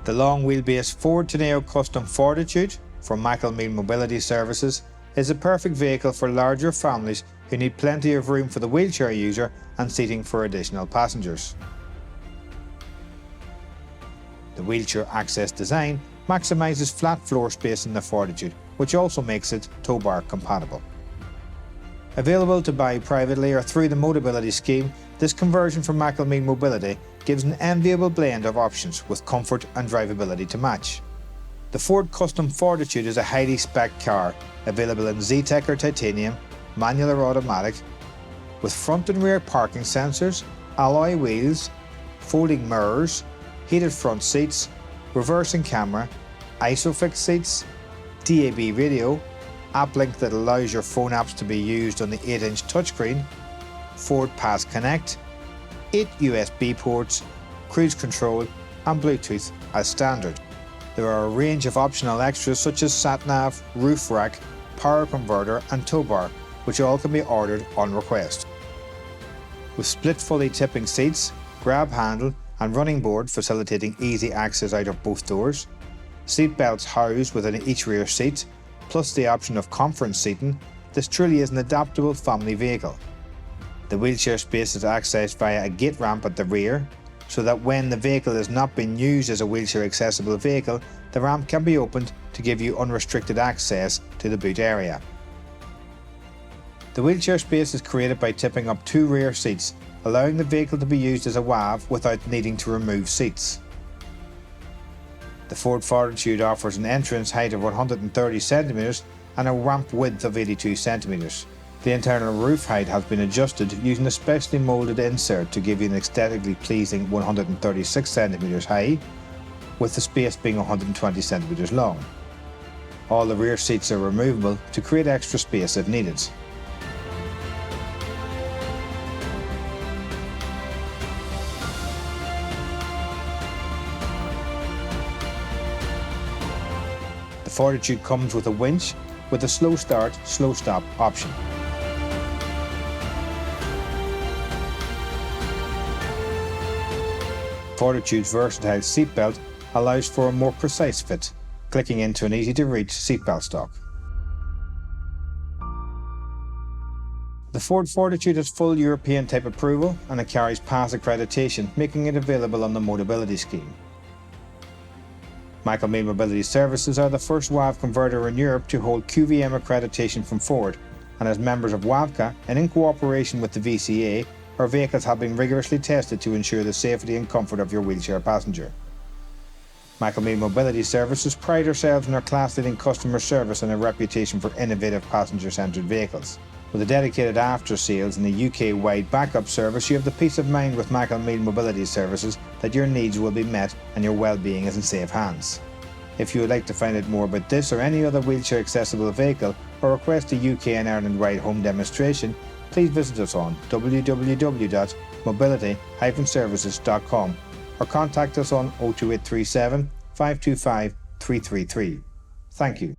The long wheelbase Ford Teneo Custom Fortitude from McElmeel Mobility Services is a perfect vehicle for larger families who need plenty of room for the wheelchair user and seating for additional passengers. The wheelchair access design maximises flat floor space in the Fortitude, which also makes it tow bar compatible. Available to buy privately or through the Motability scheme, this conversion from McElmeel Mobility gives an enviable blend of options with comfort and drivability to match. The Ford Custom Fortitude is a highly spec car, available in Z-Tech or titanium, manual or automatic, with front and rear parking sensors, alloy wheels, folding mirrors, heated front seats, reversing camera, ISOFIX seats, DAB radio, app link that allows your phone apps to be used on the 8-inch touchscreen, Ford Pass Connect, 8 USB ports, cruise control and Bluetooth as standard. There are a range of optional extras such as sat-nav, roof rack, power converter and tow bar, which all can be ordered on request. With split fully tipping seats, grab handle and running board facilitating easy access out of both doors, seat belts housed within each rear seat, plus the option of conference seating, this truly is an adaptable family vehicle. The wheelchair space is accessed via a gate ramp at the rear, so that when the vehicle is not being used as a wheelchair accessible vehicle, the ramp can be opened to give you unrestricted access to the boot area. The wheelchair space is created by tipping up 2 rear seats, allowing the vehicle to be used as a WAV without needing to remove seats. The Ford Fortitude offers an entrance height of 130 cm and a ramp width of 82 cm. The internal roof height has been adjusted using a specially moulded insert to give you an aesthetically pleasing 136 cm high, with the space being 120 cm long. All the rear seats are removable to create extra space if needed. The Fortitude comes with a winch with a slow start, slow stop option. Fortitude's versatile seatbelt allows for a more precise fit, clicking into an easy-to-reach seatbelt stock. The Ford Fortitude has full European type approval and it carries PASS accreditation, making it available on the Motability scheme. McElmeel Mobility Services are the first WAV converter in Europe to hold QVM accreditation from Ford, and as members of WAVCA and in cooperation with the VCA, our vehicles have been rigorously tested to ensure the safety and comfort of your wheelchair passenger. McElmeel Mobility Services pride ourselves in our class-leading customer service and a reputation for innovative passenger-centred vehicles. With a dedicated after-sales and a UK-wide backup service, you have the peace of mind with McElmeel Mobility Services that your needs will be met and your well-being is in safe hands. If you would like to find out more about this or any other wheelchair-accessible vehicle or request a UK and Ireland-wide home demonstration, please visit us on www.mobility-services.com or contact us on 02837 525 333. Thank you.